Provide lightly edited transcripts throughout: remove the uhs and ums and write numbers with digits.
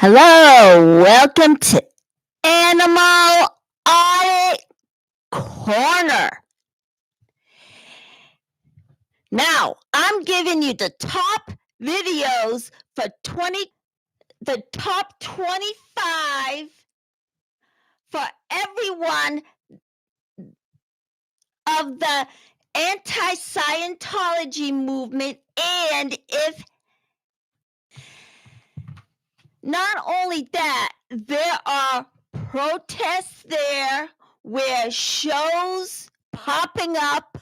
Hello, welcome to Animal Audit Corner. Now, I'm giving you the top videos for the top 25 for everyone of the anti-Scientology movement, and if not only that, there are protests there where shows popping up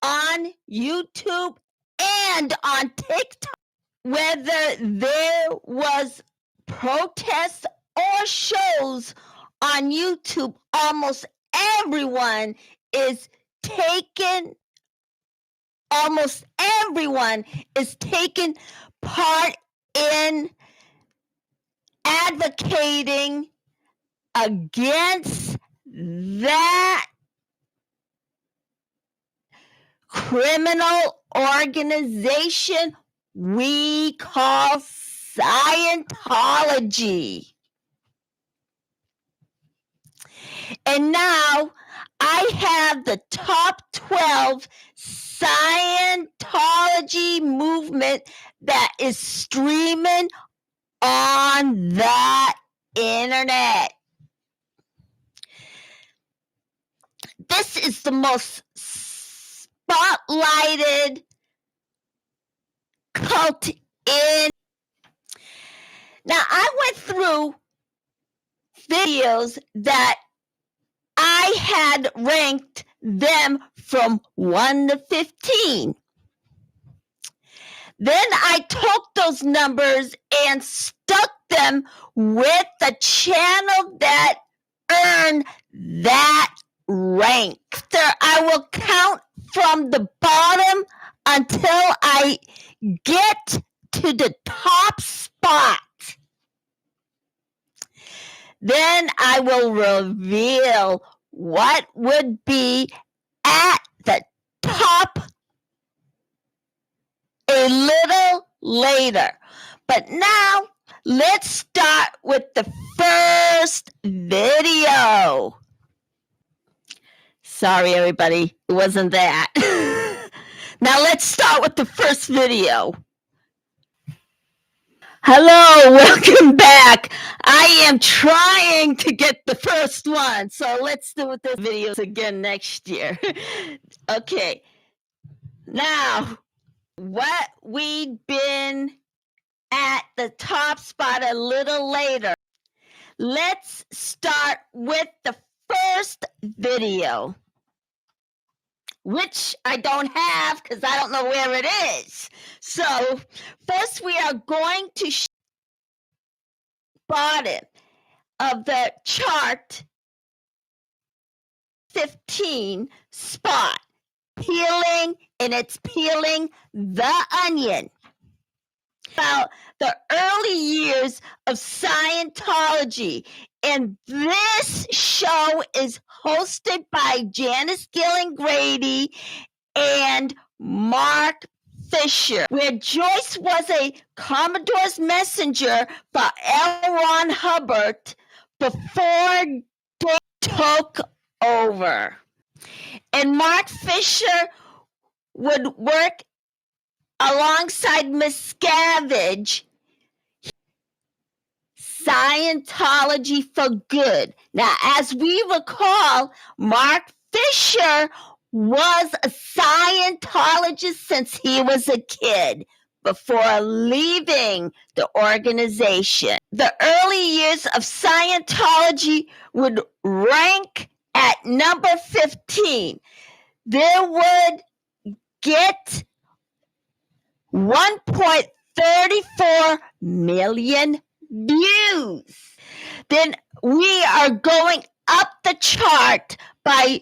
on YouTube and on TikTok. Whether there was protests or shows on YouTube, almost everyone is taking part in advocating against that criminal organization we call Scientology. And now I have the top 12 Scientology movement that is streaming on the internet. This is the most spotlighted cult in. Now, I went through videos that I had ranked them from 1 to 15. Then I took those numbers and stuck them with the channel that earned that rank. After I will count from the bottom until I get to the top spot. Then I will reveal what would be at the top a little later. But now let's start with the first video. Sorry, everybody, it wasn't that. Now let's start with the first video. Hello, welcome back. I am trying to get the first one, so let's do the videos again next year. Okay, now what we've been at the top spot a little later. Let's start with the first video, which I don't have because I don't know where it is. So first we are going to bottom of the chart 15 spot, peeling, and it's peeling the onion about the early years of Scientology. And this show is hosted by Janice Gillen-Grady and Mark Fisher, where Joyce was a Commodore's messenger for L. Ron Hubbard before they took over. And Mark Fisher would work alongside Miscavige, Scientology for Good. Now, as we recall, Mark Fisher was a Scientologist since he was a kid before leaving the organization. The early years of Scientology would rank at number 15. There would get 1.34 million views. Then we are going up the chart by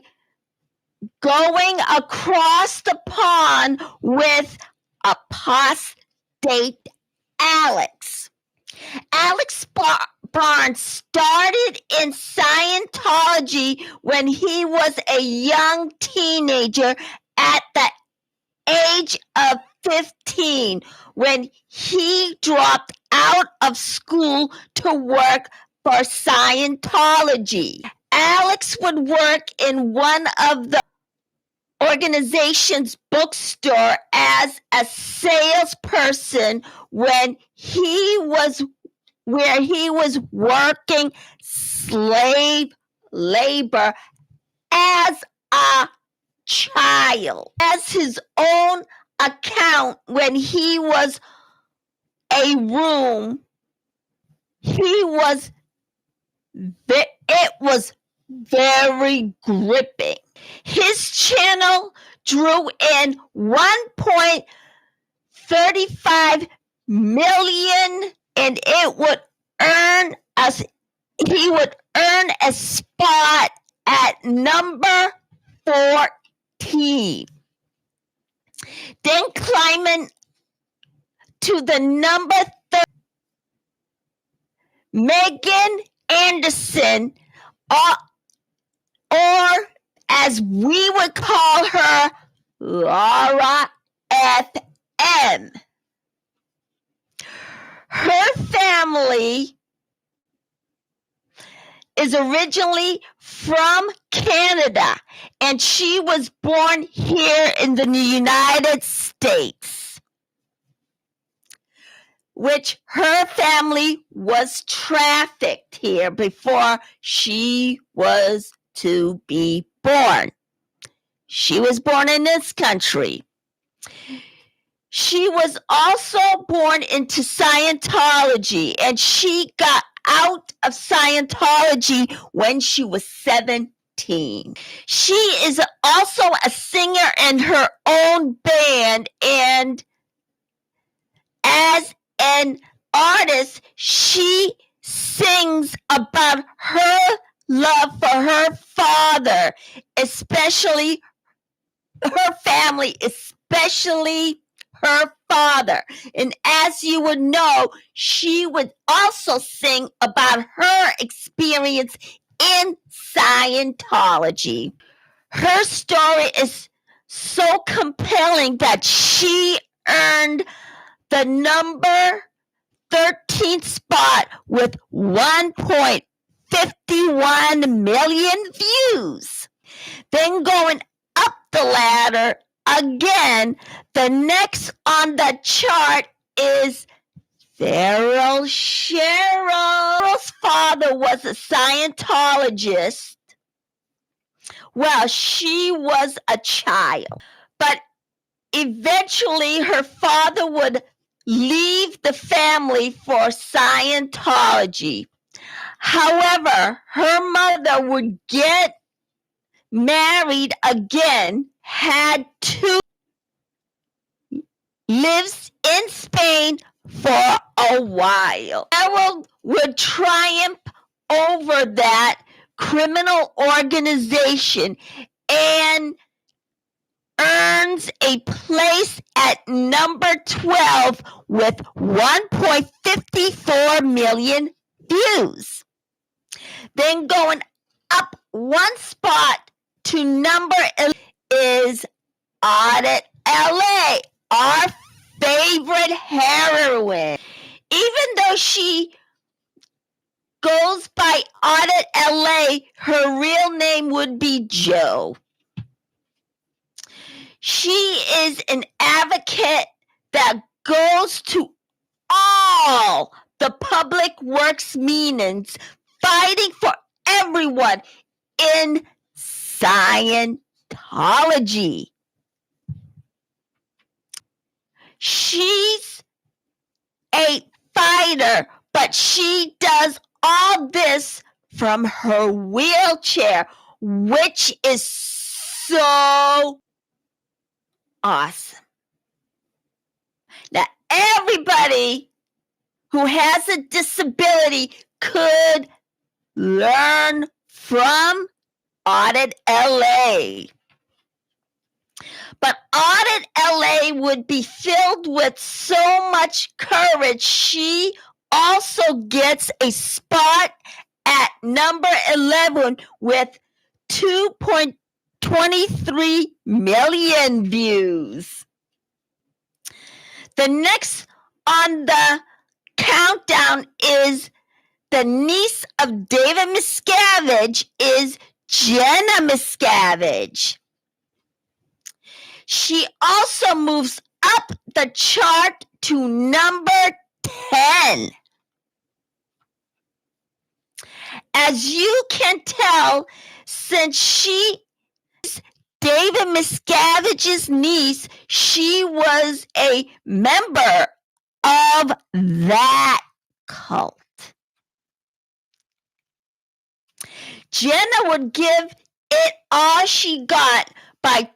going across the pond with apostate Alex. Alex Barnes started in Scientology when he was a young teenager at the age of 15, when he dropped out of school to work for Scientology. Alex would work in one of the organization's bookstore as a salesperson when he was working slave labor as a child. As his own account when he was a room, it was very gripping. His channel drew in 1.35 million, and he would earn a spot at number 14. Then climbing to the number 30, Megan Anderson, or as we would call her, Laura FM. Her family is originally from Canada, and she was born here in the United States, which her family was trafficked here before she was to be born. She was born in this country. She was also born into Scientology, and she got out of Scientology when she was 17. She is also a singer in her own band, and as an artist, she sings about her love for her father, especially her family, especially her father. And as you would know, she would also sing about her experience in Scientology. Her story is so compelling that she earned the number 13th spot with 1.51 million views. Then going up the ladder again, the next on the chart is Daryl Sherrill. Daryl's father was a Scientologist. Well, she was a child, but eventually her father would leave the family for Scientology. However, her mother would get married again, had two, lives in Spain for a while. Daryl would triumph over that criminal organization and earns a place at number 12 with 1.54 million views. Then going up one spot to number 11 is Audit LA, our favorite heroine. Even though she goes by Audit LA, her real name would be Jo. She is an advocate that goes to all the public works meetings, fighting for everyone in Scientology. She's a fighter, but she does all this from her wheelchair, which is so awesome. Now, everybody who has a disability could learn from Audit LA. But Audit LA would be filled with so much courage. She also gets a spot at number 11 with 2.23 million views. The next on the count countdown is the niece of David Miscavige is Jenna Miscavige. She also moves up the chart to number 10. As you can tell, since she is David Miscavige's niece, she was a member of that cult. Jenna would give it all she got by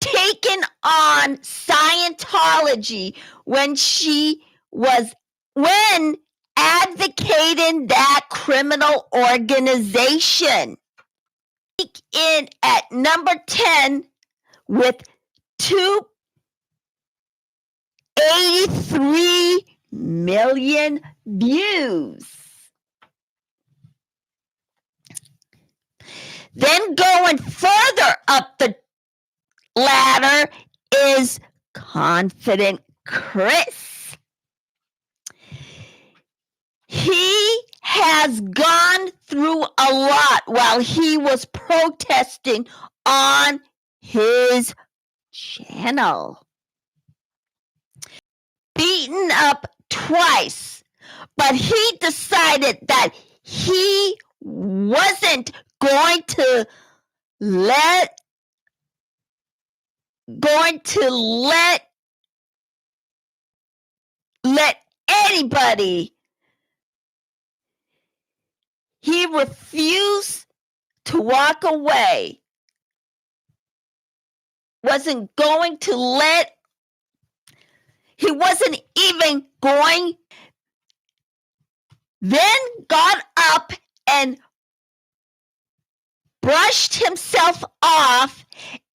taking on Scientology when advocating that criminal organization. In at number 10 with 283 million views. Then going further up the ladder is Confident Chris. He has gone through a lot while he was protesting on his channel. Beaten up twice, but he decided that he wasn't going to let anybody. He refused to walk away. He wasn't even going. Then got up and brushed himself off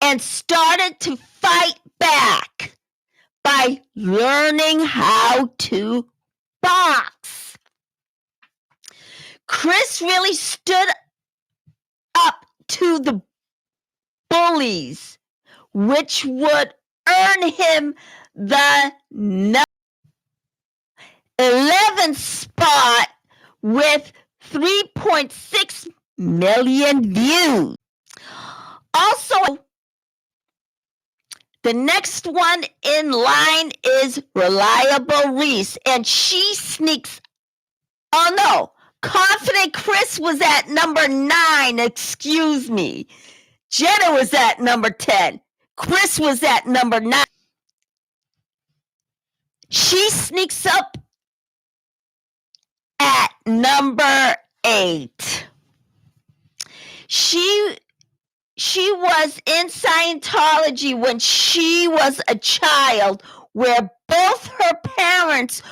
and started to fight back by learning how to box. Chris really stood up to the bullies, which would earn him the 11th spot with 3.6 million views. Also, the next one in line is Reliable Reese, and she sneaks. Oh no, Confident Chris was at number 9. Excuse me. Jenna was at number 10. Chris was at number 9. She sneaks up at number 8. She was in Scientology when she was a child, where both her parents.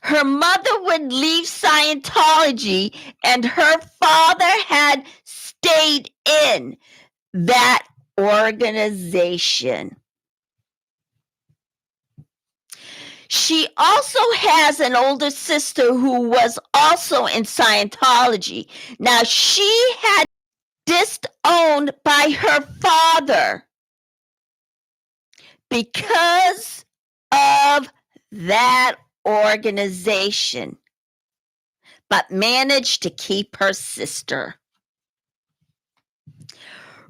Her mother would leave Scientology, and her father had stayed in that organization. She also has an older sister who was also in Scientology. Now, she had disowned by her father because of that organization, but managed to keep her sister.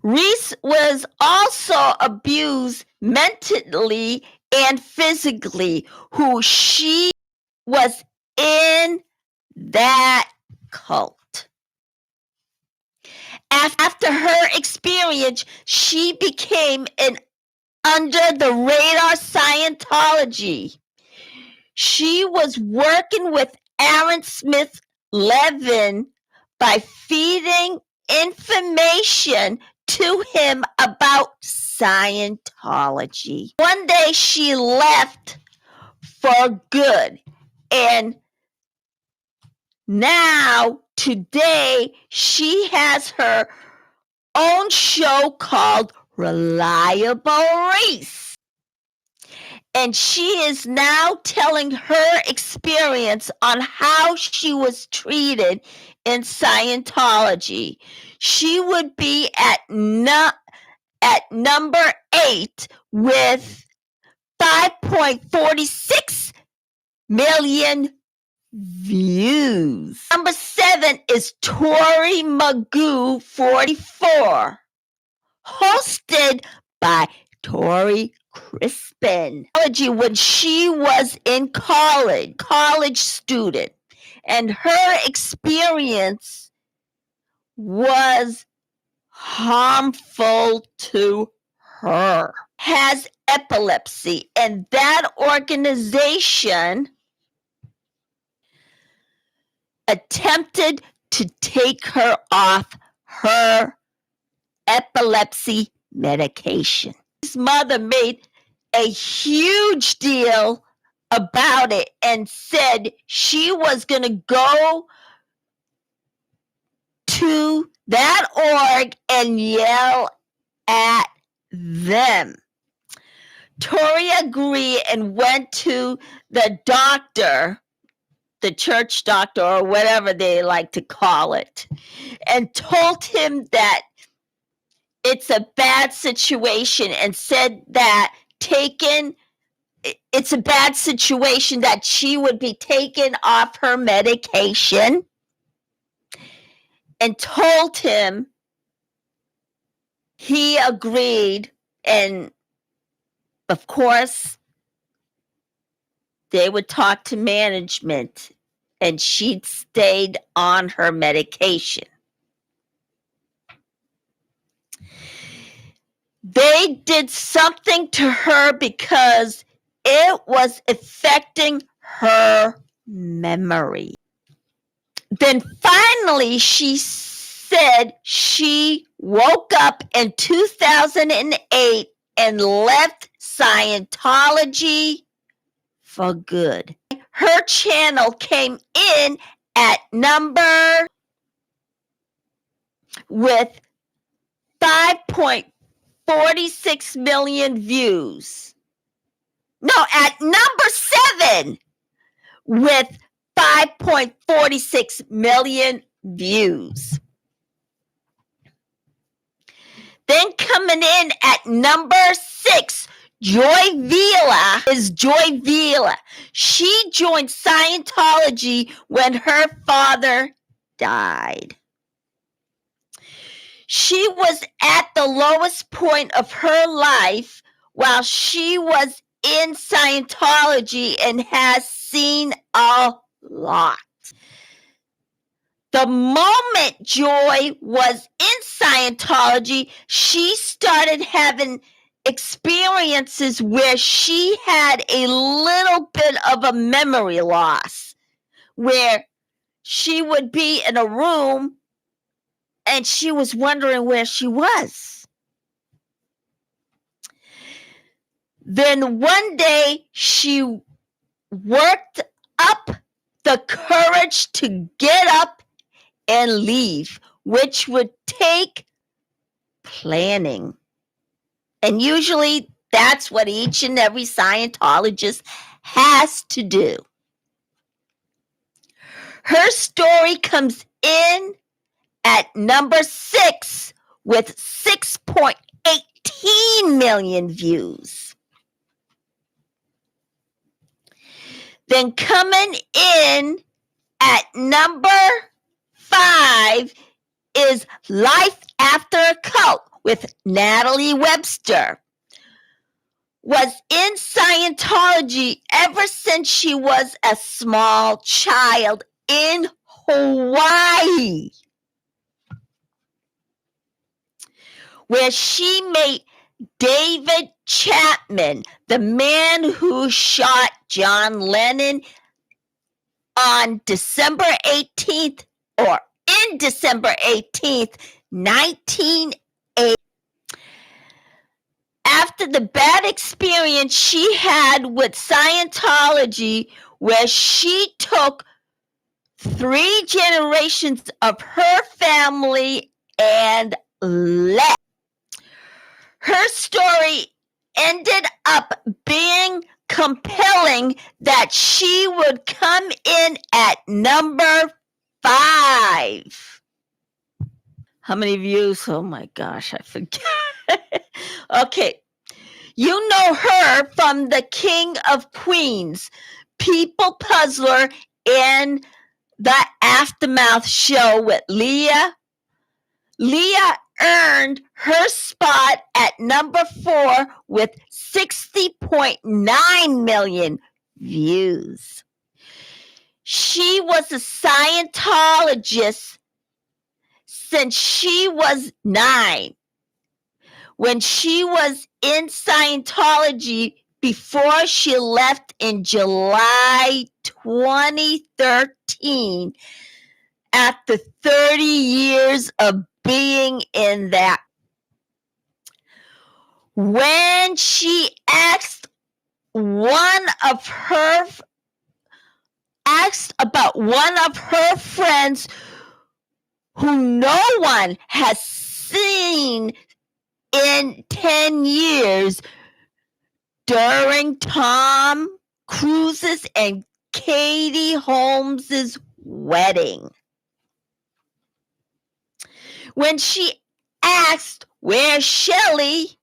Reese was also abused mentally and physically, who she was in that cult. After her experience, she became an under-the-radar Scientology. She was working with Aaron Smith Levin by feeding information to him about Scientology. One day she left for good, and now today she has her own show called Reliable Reese. And she is now telling her experience on how she was treated in Scientology. She would be at number 8 with 5.46 million views. Number 7 is Tori Magoo 44, hosted by Tori Crispin. When she was in college student, and her experience was harmful to her. Has epilepsy, and that organization attempted to take her off her epilepsy medication. His mother made a huge deal about it and said she was going to go to that org and yell at them. Tori agreed and went to the doctor, the church doctor, or whatever they like to call it, and told him that it's a bad situation and said that it's a bad situation that she would be taken off her medication, and told him he agreed. And of course, they would talk to management, and she'd stayed on her medication. They did something to her because it was affecting her memory. Then finally, she said she woke up in 2008 and left Scientology for good. Her channel came in at number with 5.46 million views. No, at number 7 with 5.46 million views. Then coming in at number 6, Joy Vila. She joined Scientology when her father died. She was at the lowest point of her life while she was in Scientology and has seen a lot. The moment Joy was in Scientology, she started having experiences where she had a little bit of a memory loss, where she would be in a room and she was wondering where she was. Then one day she worked up the courage to get up and leave, which would take planning. And usually that's what each and every Scientologist has to do. Her story comes in at number 6 with 6.18 million views. Then coming in at number 5 is Life After a Cult with Natalie Webster. Was in Scientology ever since she was a small child in Hawaii, where she met David Chapman, the man who shot John Lennon on December 18th, or in December 18th, 1980. After the bad experience she had with Scientology, where she took 3 generations of her family and left, her story ended up being compelling that she would come in at number 5. How many views? Oh my gosh, I forget. Okay. You know her from the King of Queens, people puzzler in the Aftermath show with Leah. Leah earned her spot at number 4 with 60.9 million views. She was a Scientologist since she was 9. When she was in Scientology before she left in July 2013 after 30 years of being in that. When she asked about one of her friends who no one has seen in 10 years during Tom Cruise's and Katie Holmes's wedding. When she asked where Shelley,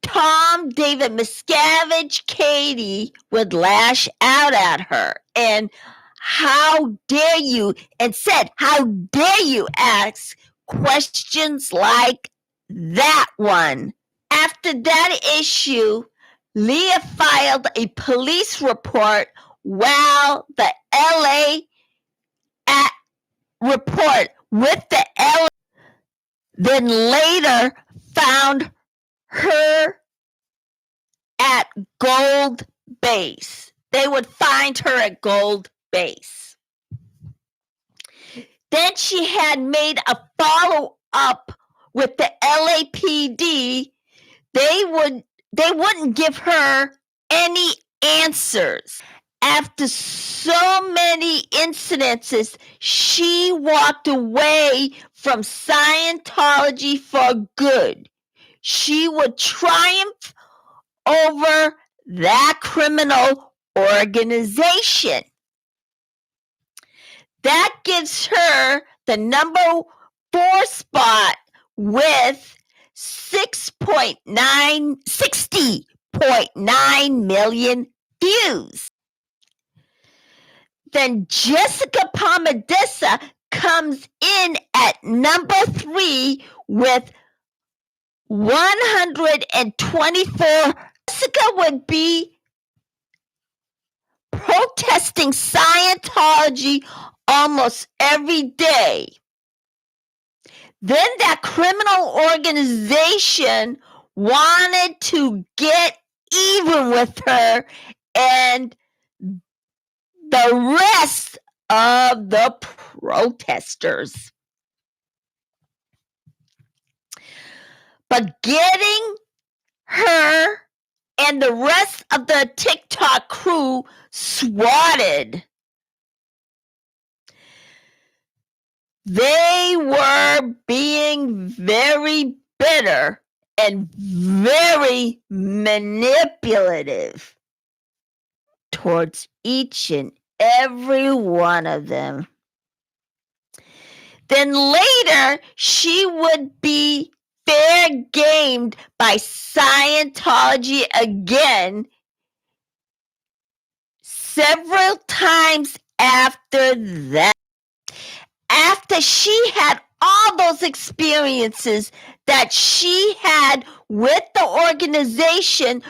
Tom, David Miscavige, Katie would lash out at her and how dare you, and said, how dare you ask questions like that one. After that issue, Leah filed a police report while the LA report with the LA then later found her at Gold Base. They would find her at Gold Base. Then she had made a follow-up with the LAPD. They wouldn't give her any answers. After so many incidences, she walked away from Scientology for good. She would triumph over that criminal organization. That gives her the number 4 spot with 60.9 million views. Then Jessica Palmadessa comes in at number 3 with 124. Jessica would be protesting Scientology almost every day. Then that criminal organization wanted to get even with her and the rest of the protesters. But getting her and the rest of the TikTok crew swatted. They were being very bitter and very manipulative towards each and every one of them. Then later, she would be fair gamed by Scientology again several times after that. After she had all those experiences that she had with the organization,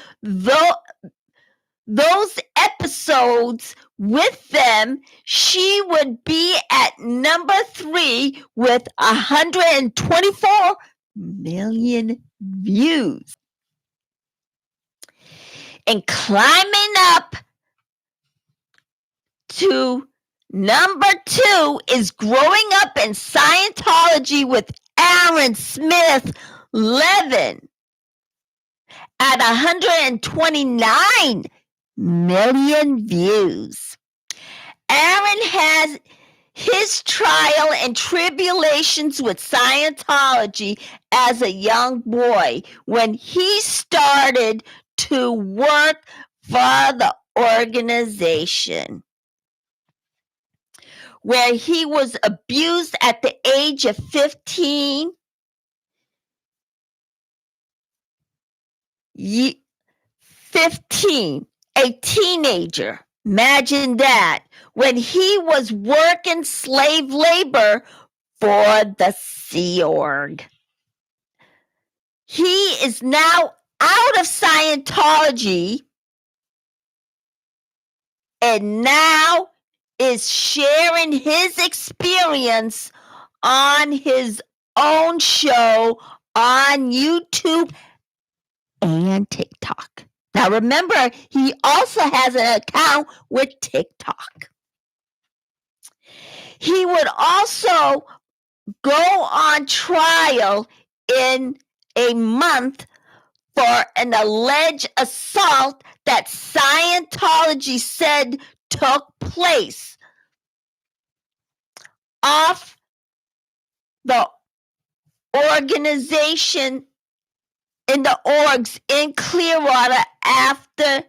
those episodes with them, she would be at number 3 with 124 million views. And climbing up to number 2 is Growing Up in Scientology with Aaron Smith Levin at 129 million views. Aaron has his trial and tribulations with Scientology as a young boy when he started to work for the organization, where he was abused at the age of 15. A teenager. Imagine that. When he was working slave labor for the Sea Org. He is now out of Scientology and now is sharing his experience on his own show on YouTube and TikTok. Now remember, he also has an account with TikTok. He would also go on trial in a month for an alleged assault that Scientology said took place off the organization in the orgs in Clearwater after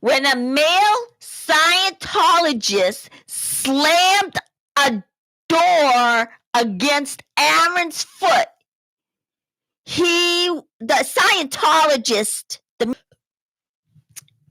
when a male Scientologist slammed a door against Aaron's foot. The Scientologist,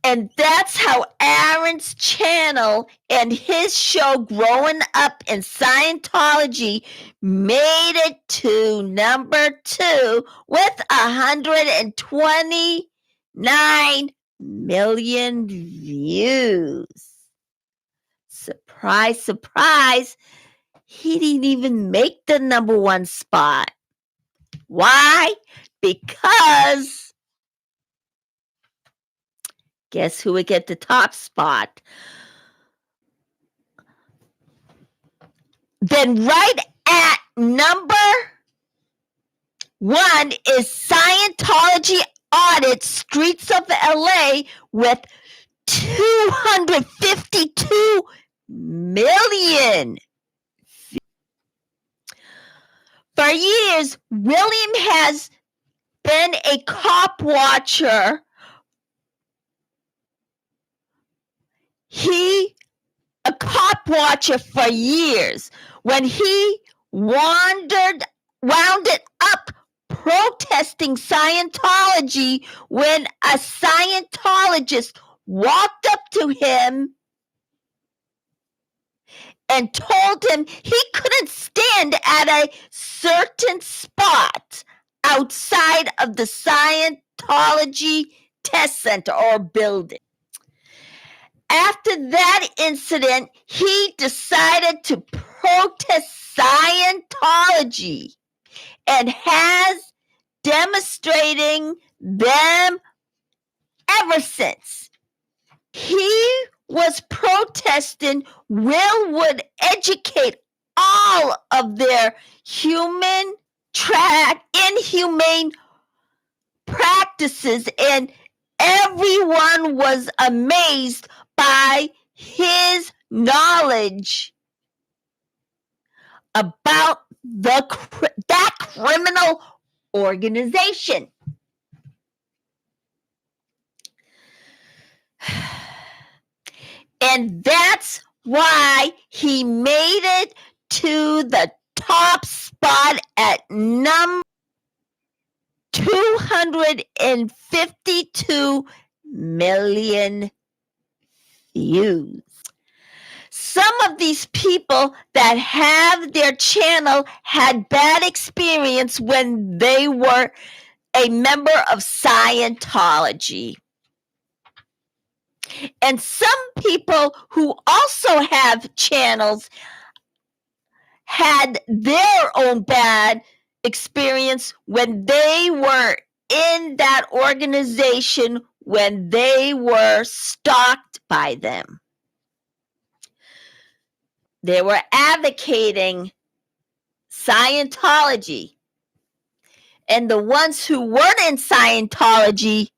and that's how Aaron's channel and his show Growing Up in Scientology made it to number 2 with 129 million views. Surprise, surprise, he didn't even make the number 1 spot. Why? Because guess who would get the top spot? Then right at number 1 is Scientology Audit Streets of LA with 252 million. For years, William has been a cop watcher. A cop watcher for years. When he wound it up protesting Scientology when a Scientologist walked up to him and told him he couldn't stand at a certain spot outside of the Scientology test center or building. After that incident, he decided to protest Scientology and has demonstrating them ever since. He was protesting Will would educate all of their inhumane practices, and everyone was amazed by his knowledge about that criminal organization. And that's why he made it to the top spot at number 252 million views. Some of these people that have their channel had bad experience when they were a member of Scientology. And some people who also have channels had their own bad experience when they were in that organization, when they were stalked by them. They were advocating Scientology. And the ones who weren't in Scientology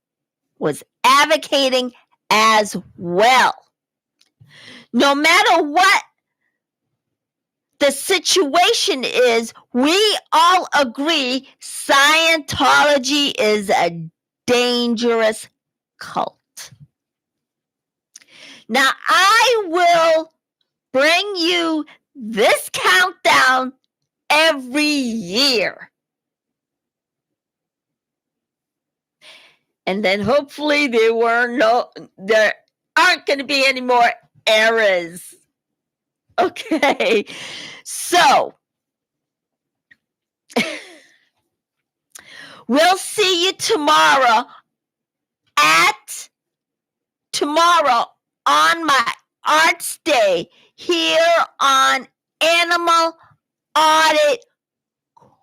was advocating as well. No matter what the situation is, we all agree Scientology is a dangerous cult. Now, I will bring you this countdown every year. And then hopefully there aren't going to be any more errors. Okay, so we'll see you tomorrow on my Arts Day here on Animal Audit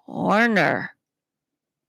Corner.